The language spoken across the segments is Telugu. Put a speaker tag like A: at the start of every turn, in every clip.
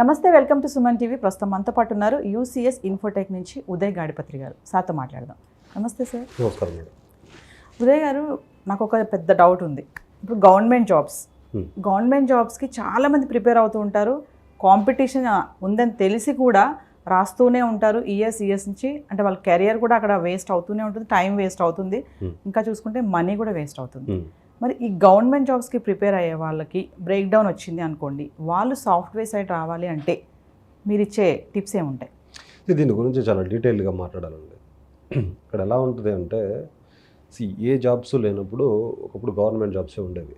A: నమస్తే, వెల్కమ్ టు సుమన్ టీవీ. ప్రస్తుతం మనతో పాటు ఉన్నారు యూసీఎస్ ఇన్ఫోటెక్ నుంచి ఉదయ్ గాడిపత్రి గారు. సార్తో మాట్లాడదాం. నమస్తే సార్.
B: నమస్కారం మేడం.
A: ఉదయ్ గారు, నాకు ఒక పెద్ద డౌట్ ఉంది. ఇప్పుడు గవర్నమెంట్ జాబ్స్కి చాలామంది ప్రిపేర్ అవుతూ ఉంటారు. కాంపిటీషన్ ఉందని తెలిసి కూడా రాస్తూనే ఉంటారు. ఇయర్స్ నుంచి, అంటే వాళ్ళ కెరియర్ కూడా అక్కడ వేస్ట్ అవుతూనే ఉంటుంది, టైం వేస్ట్ అవుతుంది, ఇంకా చూసుకుంటే మనీ కూడా వేస్ట్ అవుతుంది. మరి ఈ గవర్నమెంట్ జాబ్స్కి ప్రిపేర్ అయ్యే వాళ్ళకి బ్రేక్ డౌన్ వచ్చింది అనుకోండి, వాళ్ళు సాఫ్ట్వేర్ సైడ్ రావాలి అంటే మీరు ఇచ్చే టిప్స్ ఏముంటాయి?
B: దీని గురించి చాలా డీటెయిల్గా మాట్లాడాలండి. ఇక్కడ ఎలా ఉంటుంది అంటే, ఏ జాబ్స్ లేనప్పుడు ఒకప్పుడు గవర్నమెంట్ జాబ్సే ఉండేవి.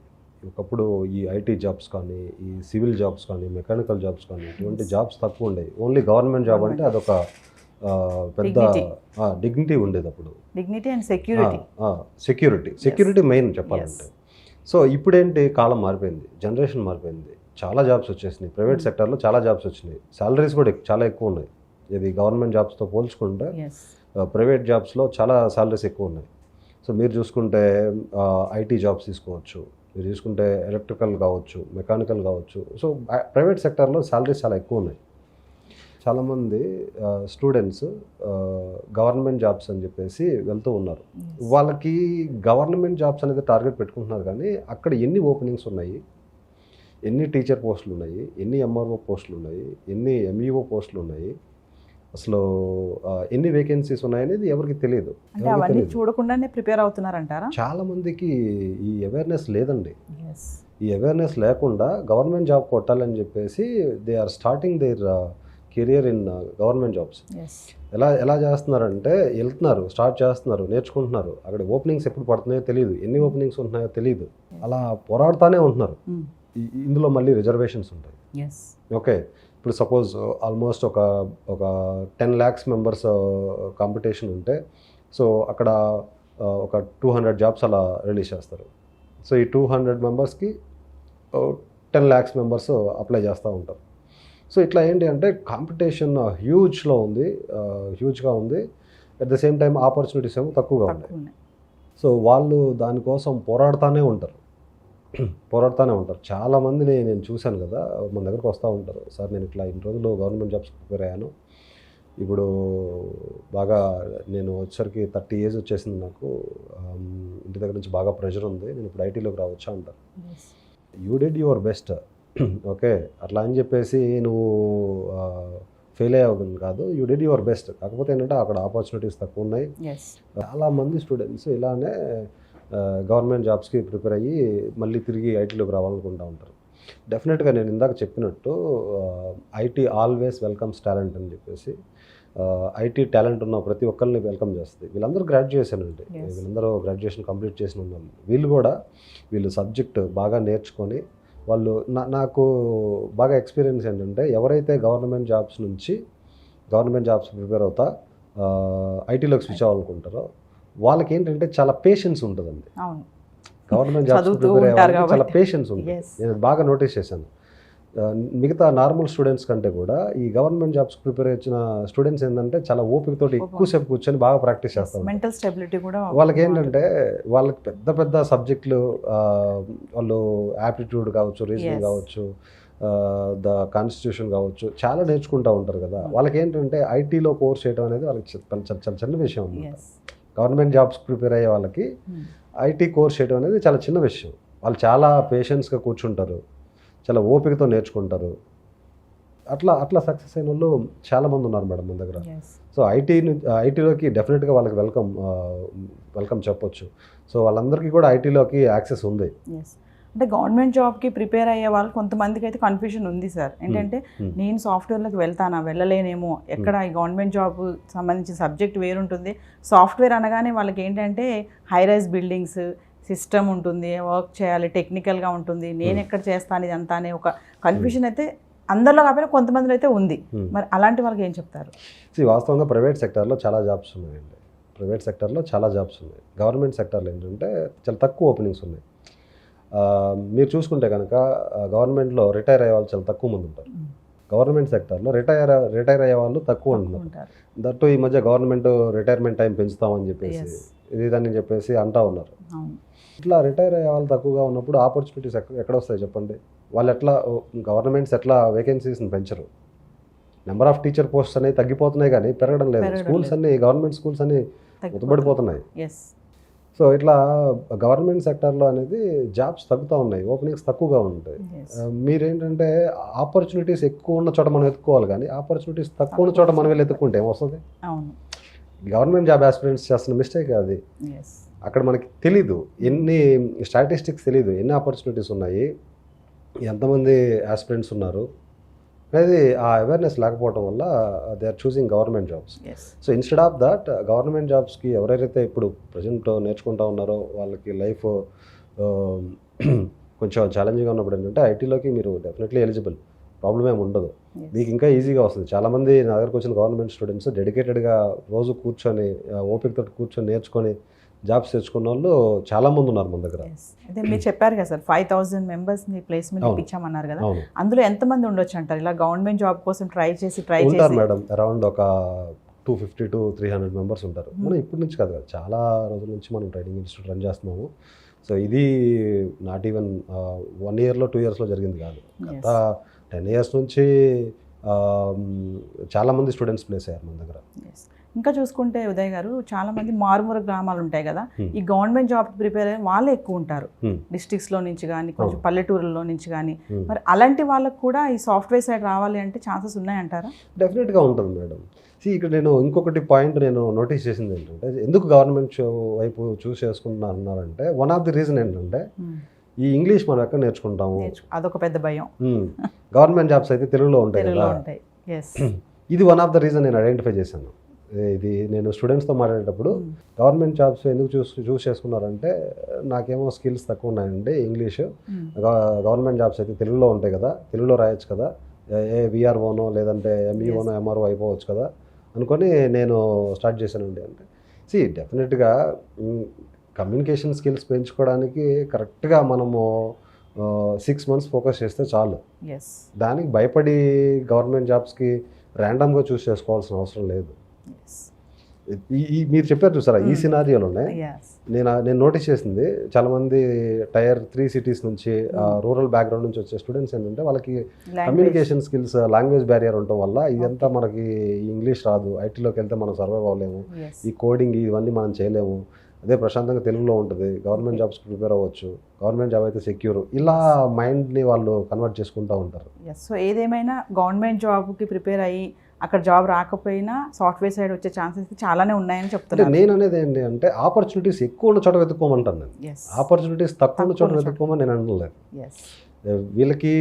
B: ఒకప్పుడు ఈ ఐటీ జాబ్స్ కానీ, ఈ సివిల్ జాబ్స్ కానీ, మెకానికల్ జాబ్స్ కానీ, ఇటువంటి జాబ్స్ తక్కువ ఉండేవి. ఓన్లీ గవర్నమెంట్ జాబ్ అంటే అదొక పెద్ద డిగ్నిటీ ఉండేది. అప్పుడు
A: డిగ్నిటీ అండ్
B: సెక్యూరిటీ మెయిన్ చెప్పాలంటే. సో ఇప్పుడేంటి, కాలం మారిపోయింది, జనరేషన్ మారిపోయింది, చాలా జాబ్స్ వచ్చేసినాయి. ప్రైవేట్ సెక్టర్లో చాలా జాబ్స్ వచ్చినాయి, సాలరీస్ కూడా చాలా ఎక్కువ ఉన్నాయి. ఇది గవర్నమెంట్ జాబ్స్తో పోల్చుకుంటే ప్రైవేట్ జాబ్స్లో చాలా సాలరీస్ ఎక్కువ ఉన్నాయి. సో మీరు చూసుకుంటే ఐటీ జాబ్స్ తీసుకోవచ్చు, మీరు చూసుకుంటే ఎలక్ట్రికల్ కావచ్చు, మెకానికల్ కావచ్చు. సో ప్రైవేట్ సెక్టర్లో సాలరీస్ చాలా ఎక్కువ ఉన్నాయి. చాలామంది స్టూడెంట్స్ గవర్నమెంట్ జాబ్స్ అని చెప్పేసి వెళ్తూ ఉన్నారు. వాళ్ళకి గవర్నమెంట్ జాబ్స్ అనేది టార్గెట్ పెట్టుకుంటున్నారు, కానీ అక్కడ ఎన్ని ఓపెనింగ్స్ ఉన్నాయి, ఎన్ని టీచర్ పోస్టులు ఉన్నాయి, ఎన్ని ఎంఆర్ఓ పోస్టులు ఉన్నాయి, ఎన్ని ఎంఈఓ పోస్టులు ఉన్నాయి, అసలు ఎన్ని వేకెన్సీస్ ఉన్నాయనేది ఎవరికి తెలియదు.
A: చూడకుండానే ప్రిపేర్ అవుతున్నారంటారా?
B: చాలామందికి ఈ అవేర్నెస్ లేదండి. ఈ అవేర్నెస్ లేకుండా గవర్నమెంట్ జాబ్ కొట్టాలని చెప్పేసి they are starting their career in government jobs. ఎలా చేస్తున్నారంటే, వెళ్తున్నారు, స్టార్ట్ చేస్తున్నారు, నేర్చుకుంటున్నారు. అక్కడ ఓపెనింగ్స్ ఎప్పుడు పడుతున్నాయో తెలియదు, ఎన్ని ఓపెనింగ్స్ ఉంటున్నాయో తెలియదు, అలా పోరాడుతూనే ఉంటున్నారు. ఇందులో మళ్ళీ రిజర్వేషన్స్ ఉంటాయి. ఓకే, ఇప్పుడు సపోజ్ ఆల్మోస్ట్ ఒక 10 lakhs మెంబర్స్ కాంపిటీషన్ ఉంటే, సో అక్కడ ఒక 200 జాబ్స్ అలా రిలీజ్ చేస్తారు. సో ఈ 200 మెంబర్స్కి 10 lakhs మెంబర్స్ అప్లై చేస్తూ ఉంటారు. సో ఇట్లా ఏంటి అంటే, కాంపిటీషన్ హ్యూజ్గా ఉంది. At the same time opportunities ఏమో తక్కువగా ఉన్నాయి. సో వాళ్ళు దానికోసం పోరాడుతూనే ఉంటారు. చాలామందిని నేను చూశాను కదా, మన దగ్గరకు వస్తూ ఉంటారు. సార్, నేను ఇట్లా ఇన్ని రోజులు గవర్నమెంట్ జాబ్స్ ప్రిపేర్ అయ్యాను, ఇప్పుడు బాగా నేను వచ్చేసరికి 30 years వచ్చేసింది, నాకు ఇంటి దగ్గర నుంచి బాగా ప్రెషర్ ఉంది, నేను ఇప్పుడు ఐటీలోకి రావచ్చా అంటారు. You did your best, okay, అట్లా అని చెప్పేసి నువ్వు ఫెయిల్ అయ్యావు కాదు, యూ డిడ్ యువర్ బెస్ట్. కాకపోతే ఏంటంటే అక్కడ ఆపర్చునిటీస్ తక్కువ ఉన్నాయి. చాలామంది స్టూడెంట్స్ ఇలానే గవర్నమెంట్ జాబ్స్కి ప్రిపేర్ అయ్యి మళ్ళీ తిరిగి ఐటీలోకి రావాలనుకుంటూ ఉంటారు. డెఫినెట్గా నేను ఇందాక చెప్పినట్టు ఐటీ ఆల్వేస్ వెల్కమ్స్ టాలెంట్ అని చెప్పేసి, ఐటీ టాలెంట్ ఉన్న ప్రతి ఒక్కరిని వెల్కమ్ చేస్తుంది. వీళ్ళందరూ గ్రాడ్యుయేషన్ అండి, వీళ్ళందరూ గ్రాడ్యుయేషన్ కంప్లీట్ చేసిన వాళ్ళు. వీళ్ళు సబ్జెక్ట్ బాగా నేర్చుకొని వాళ్ళు, నాకు బాగా ఎక్స్పీరియన్స్ ఏంటంటే, ఎవరైతే గవర్నమెంట్ జాబ్స్ ప్రిపేర్ అవుతా ఐటీలోకి స్విచ్ అవ్వాలనుకుంటారో వాళ్ళకి ఏంటంటే చాలా పేషెన్స్ ఉంటుందండి. గవర్నమెంట్ జాబ్స్ ప్రిపేర్ అయ్యే చాలా పేషెన్స్ ఉంటుంది. నేను బాగా నోటీస్ చేశాను. మిగతా నార్మల్ స్టూడెంట్స్ కంటే కూడా ఈ గవర్నమెంట్ జాబ్స్ ప్రిపేర్ వచ్చిన స్టూడెంట్స్ ఏంటంటే చాలా ఓపికతోటి ఎక్కువసేపు కూర్చొని బాగా ప్రాక్టీస్ చేస్తారు.
A: మెంటల్ స్టెబిలిటీ కూడా
B: వాళ్ళకి ఏంటంటే, వాళ్ళకి పెద్ద సబ్జెక్టులు, వాళ్ళు యాప్టిట్యూడ్ కావచ్చు, రీజనింగ్ కావచ్చు, ద కాన్స్టిట్యూషన్ కావచ్చు, చాలా నేర్చుకుంటూ ఉంటారు కదా. వాళ్ళకి ఏంటంటే ఐటీలో కోర్స్ చేయడం అనేది వాళ్ళకి చాలా చిన్న విషయం అన్నమాట. గవర్నమెంట్ జాబ్స్ ప్రిపేర్ అయ్యే వాళ్ళకి ఐటీ కోర్స్ చేయడం అనేది చాలా చిన్న విషయం. వాళ్ళు చాలా పేషెన్స్గా కూర్చుంటారు, చాలా ఓపికతో నేర్చుకుంటారు. అట్లా సక్సెస్ అయిన వాళ్ళు చాలామంది ఉన్నారు మేడం మన దగ్గర. సో ఐటీలోకి డెఫినెట్గా వాళ్ళకి వెల్కమ్ చెప్పొచ్చు. సో వాళ్ళందరికీ కూడా ఐటీలోకి యాక్సెస్ ఉంది.
A: అంటే గవర్నమెంట్ జాబ్కి ప్రిపేర్ అయ్యే వాళ్ళు కొంతమందికి అయితే కన్ఫ్యూజన్ ఉంది సార్. ఏంటంటే, నేను సాఫ్ట్వేర్లోకి వెళ్ళలేనేమో, ఎక్కడ ఈ గవర్నమెంట్ జాబ్ సంబంధించిన సబ్జెక్ట్ వేరుంటుంది. సాఫ్ట్వేర్ అనగానే వాళ్ళకి ఏంటంటే హై రైజ్ బిల్డింగ్స్, సిస్టమ్ ఉంటుంది, వర్క్ చేయాలి, టెక్నికల్గా ఉంటుంది, నేను ఎక్కడ చేస్తాను ఇదంతా అనే ఒక కన్ఫ్యూజన్ అయితే అందరిలో కాకపోయినా కొంతమందిలో అయితే ఉంది. మరి అలాంటి వాళ్ళకి ఏం చెప్తారు?
B: వాస్తవంగా ప్రైవేట్ సెక్టర్లో చాలా జాబ్స్ ఉన్నాయండి. గవర్నమెంట్ సెక్టర్లో ఏంటంటే చాలా తక్కువ ఓపెనింగ్స్ ఉన్నాయి. మీరు చూసుకుంటే కనుక గవర్నమెంట్లో రిటైర్ అయ్యే వాళ్ళు చాలా తక్కువ మంది ఉంటారు. గవర్నమెంట్ సెక్టర్లో రిటైర్ అయ్యే వాళ్ళు తక్కువ ఉంటున్నారు. దట్టు ఈ మధ్య గవర్నమెంట్ రిటైర్మెంట్ టైం పెంచుతామని చెప్పేసి ఇదని చెప్పేసి అంటూ ఉన్నారు. ఇట్లా రిటైర్ అయ్యే వాళ్ళు తక్కువగా ఉన్నప్పుడు ఆపర్చునిటీస్ ఎక్కడ వస్తాయి చెప్పండి? వాళ్ళు ఎట్లా గవర్నమెంట్స్ ఎట్లా వేకెన్సీస్ని పెంచరు, నెంబర్ ఆఫ్ టీచర్ పోస్ట్స్ అనేవి తగ్గిపోతున్నాయి కానీ పెరగడం లేదు. స్కూల్స్ అన్ని గవర్నమెంట్ స్కూల్స్ అన్ని ఉతబడిపోతున్నాయి. సో ఇట్లా గవర్నమెంట్ సెక్టర్లో అనేది జాబ్స్ తగ్గుతూ ఉన్నాయి, ఓపెనింగ్స్ తక్కువగా ఉంటాయి. మీరేంటంటే ఆపర్చునిటీస్ ఎక్కువ ఉన్న చోట మనం వెతుక్కోవాలి, కానీ ఆపర్చునిటీస్ తక్కువ ఉన్న చోట మనం వెళ్ళి ఎత్తుక్కుంటే ఏమొస్తుంది? గవర్నమెంట్ జాబ్ ఆస్పిరెంట్స్ చేస్తున్న మిస్టేక్ అది. అక్కడ మనకి తెలీదు, ఎన్ని స్టాటిస్టిక్స్ తెలీదు, ఎన్ని ఆపర్చునిటీస్ ఉన్నాయి, ఎంతమంది ఆస్పిరెంట్స్ ఉన్నారు అనేది ఆ అవేర్నెస్ లేకపోవడం వల్ల they are choosing government jobs. So instead of that government జాబ్స్కి ఎవరైతే ఇప్పుడు ప్రజెంట్ నేర్చుకుంటూ ఉన్నారో వాళ్ళకి లైఫ్ కొంచెం ఛాలెంజింగ్గా ఉన్నప్పుడు ఏంటంటే ఐటీలోకి మీరు డెఫినెట్లీ ఎలిజిబుల్, ప్రాబ్లం ఏమి ఉండదు, మీకు ఇంకా ఈజీగా వస్తుంది. చాలామంది నా దగ్గరకు వచ్చిన గవర్నమెంట్ స్టూడెంట్స్ డెడికేటెడ్గా రోజు కూర్చొని ఓపికతో కూర్చొని నేర్చుకొని జాబ్స్ తెచ్చుకున్న వాళ్ళు చాలామంది ఉన్నారు మన దగ్గర.
A: అదే మీరు చెప్పారు కదా సార్, 5,000 మెంబర్స్ని ప్లేస్మెంట్ ఇప్పించామన్నారు కదా, అందులో ఎంతమంది ఉండొచ్చు అంటారు ఇలా గవర్నమెంట్ జాబ్ కోసం ట్రై చేసి
B: ఉంటారు మేడం? అరౌండ్ ఒక 250 to 300 మెంబర్స్ ఉంటారు. మనం ఇప్పటి నుంచి కాదు, చాలా రోజుల నుంచి మనం ట్రైనింగ్ ఇన్స్టిట్యూట్ రన్ చేస్తున్నాము. సో ఇది నాట్ ఈవెన్ 1 yearలో 2 yearsలో జరిగింది కాదు, గత 10 years నుంచి చాలామంది స్టూడెంట్స్ ప్లేస్ అయ్యారు మన దగ్గర.
A: ఇంకా చూసుకుంటే ఉదయ్ గారు, చాలా మంది మారుమూల గ్రామాలు ఉంటాయి కదా, ఈ గవర్నమెంట్ జాబ్ ప్రిపేర్ అయ్యే వాళ్ళే ఎక్కువ ఉంటారు, డిస్ట్రిక్ట్స్లో నుంచి కానీ కొంచెం పల్లెటూరులో నుంచి కానీ. మరి అలాంటి వాళ్ళకు కూడా ఈ సాఫ్ట్వేర్ సైడ్ రావాలి అంటే ఛాన్సెస్ ఉన్నాయంటారా?
B: డెఫినెట్గా ఉంటుంది మేడం. ఇక్కడ నేను ఇంకొకటి పాయింట్ నేను నోటీస్ చేసింది ఏంటంటే, ఎందుకు గవర్నమెంట్ వైపు చూస్ చేసుకుంటున్నారంటే, వన్ ఆఫ్ ది రీజన్ ఏంటంటే ఈ ఇంగ్లీష్ మనం ఎక్కడ నేర్చుకుంటాము,
A: అదొక పెద్ద భయం.
B: గవర్నమెంట్ జాబ్స్ అయితే తెలుగులో ఉంటాయి కదా, ఇది వన్ ఆఫ్ ద రీజన్ నేను ఐడెంటిఫై చేశాను. ఇది నేను స్టూడెంట్స్తో మాట్లాడేటప్పుడు గవర్నమెంట్ జాబ్స్ ఎందుకు చూస్ చేసుకున్నారంటే, నాకేమో స్కిల్స్ తక్కువ ఉన్నాయండి ఇంగ్లీష్, గవర్నమెంట్ జాబ్స్ అయితే తెలుగులో ఉంటాయి కదా, తెలుగులో రాయొచ్చు కదా, విఆర్ఓనో లేదంటే ఎంఈఓనో ఎంఆర్ఓ అయిపోవచ్చు కదా అనుకొని నేను స్టార్ట్ చేశానండి. అంటే డెఫినెట్గా కమ్యూనికేషన్ స్కిల్స్ పెంచుకోవడానికి కరెక్ట్గా మనము 6 months ఫోకస్ చేస్తే చాలు. దానికి భయపడి గవర్నమెంట్ జాబ్స్కి ర్యాండమ్గా చూస్ చేసుకోవాల్సిన అవసరం లేదు. మీరు చెప్పారు చూసారా, ఈ సినారియోలోనే నేను నోటీస్ చేసింది, చాలామంది Tier 3 cities నుంచి రూరల్ బ్యాక్గ్రౌండ్ నుంచి వచ్చే స్టూడెంట్స్ ఏంటంటే వాళ్ళకి కమ్యూనికేషన్ స్కిల్స్, లాంగ్వేజ్ బ్యారియర్ ఉండటం వల్ల ఇదంతా మనకి ఇంగ్లీష్ రాదు, ఐటీలోకి వెళ్తే మనం సర్వైవ్ అవ్వలేము, ఈ కోడింగ్ ఇవన్నీ మనం చేయలేము, అదే ప్రశాంతంగా తెలుగులో ఉంటుంది, గవర్నమెంట్ జాబ్స్కి ప్రిపేర్ అవ్వచ్చు, గవర్నమెంట్ జాబ్ అయితే సెక్యూర్, ఇలా మైండ్ని వాళ్ళు కన్వర్ట్ చేసుకుంటూ ఉంటారు.
A: సో ఏదేమైనా గవర్నమెంట్ జాబ్కి ప్రిపేర్ అయ్యి అక్కడ జాబ్ రాకపోయినా సాఫ్ట్వేర్ సైడ్ వచ్చే ఛాన్సెస్ చాలానే ఉన్నాయని చెప్తున్నాను.
B: నేను అనేది ఏంటి అంటే, ఆపర్చునిటీస్ ఎక్కువ ఉన్న చోట వెతుక్కోమంటాను నేను, ఆపర్చునిటీస్ తక్కువ ఉన్న చోట వెతుక్కోమని నేను అనలేదు. వీళ్ళకి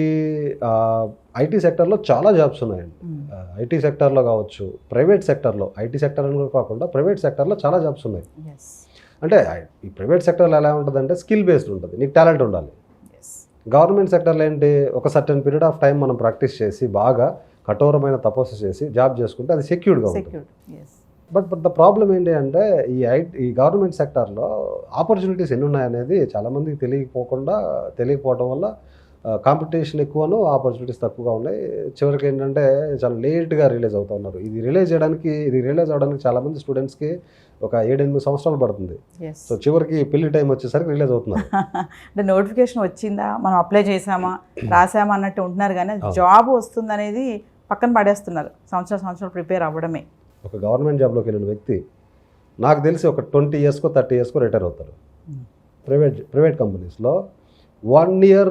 B: ఐటీ సెక్టర్లో చాలా జాబ్స్ ఉన్నాయండి, ఐటీ సెక్టర్లో కావచ్చు, ప్రైవేట్ సెక్టర్లో, ఐటీ సెక్టర్ అని కాకుండా ప్రైవేట్ సెక్టర్లో చాలా జాబ్స్ ఉన్నాయి. అంటే ఈ ప్రైవేట్ సెక్టర్లో ఎలా ఉంటుందంటే స్కిల్ బేస్డ్ ఉంటుంది, నీకు టాలెంట్ ఉండాలి. గవర్నమెంట్ సెక్టర్లో ఏంటి, ఒక సర్టెన్ పీరియడ్ ఆఫ్ టైం మనం ప్రాక్టీస్ చేసి బాగా కఠోరమైన తపస్సు చేసి జాబ్ చేసుకుంటే అది సెక్యూర్డ్గా ఉంటుంది. బట్ ద ప్రాబ్లం ఏంటి అంటే, ఈ గవర్నమెంట్ సెక్టార్లో ఆపర్చునిటీస్ ఎన్ని ఉన్నాయనేది చాలామందికి తెలియకపోవడం వల్ల కాంపిటీషన్ ఎక్కువను, ఆపర్చునిటీస్ తక్కువగా ఉన్నాయి. చివరికి ఏంటంటే చాలా లేట్గా రిలీజ్ అవుతూ ఉన్నారు. ఇది రిలీజ్ అవ్వడానికి చాలామంది స్టూడెంట్స్కి ఒక 7-8 సంవత్సరాలు పడుతుంది. సో చివరికి పెళ్లి టైం వచ్చేసరికి రిలీజ్ అవుతున్నారు.
A: అంటే నోటిఫికేషన్ వచ్చిందా, మనం అప్లై చేసామా, రాసామా అన్నట్టు ఉంటున్నారు, కానీ జాబ్ వస్తుందనేది పక్కన పడేస్తున్నారు. సంవత్సరాలు ప్రిపేర్ అవ్వడమే.
B: ఒక గవర్నమెంట్ జాబ్లోకి వెళ్ళిన వ్యక్తి నాకు తెలిసి ఒక 20 yearsకో 30 yearsకో రిటైర్ అవుతారు. ప్రైవేట్ కంపెనీస్లో 1 year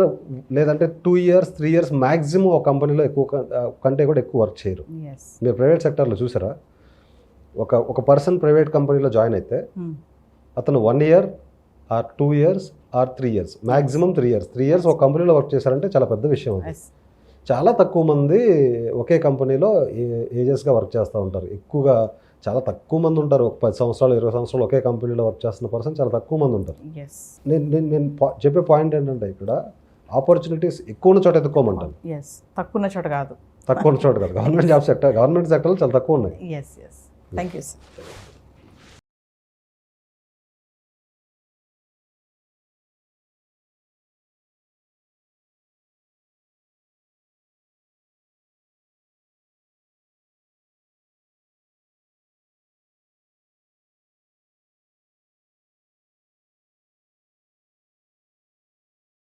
B: లేదంటే 2 years 3 years మ్యాక్సిమం ఒక కంపెనీలో కంటే కూడా ఎక్కువ వర్క్ చేయరు. మీరు ప్రైవేట్ సెక్టర్లో చూసారా, ఒక పర్సన్ ప్రైవేట్ కంపెనీలో జాయిన్ అయితే అతను 1 year or 2 years or 3 years, maximum 3 years ఒక కంపెనీలో వర్క్ చేశారంటే చాలా పెద్ద విషయం అది. చాలా తక్కువ మంది ఒకే కంపెనీలో ఏజెస్గా వర్క్ చేస్తూ ఉంటారు. ఎక్కువగా చాలా తక్కువ మంది ఉంటారు. ఒక 10 సంవత్సరాలు 20 సంవత్సరాలు ఒకే కంపెనీలో వర్క్ చేస్తున్న పర్సన్ చాలా తక్కువ మంది ఉంటారు. నేను చెప్పే పాయింట్ ఏంటంటే, ఇక్కడ ఆపర్చునిటీస్ ఎక్కువ ఉన్న చోట ఎత్తుకోమంటాను,
A: తక్కువ ఉన్న చోట కాదు.
B: గవర్నమెంట్ సెక్టర్లో చాలా తక్కువ ఉన్నాయి.
A: Thank you sir.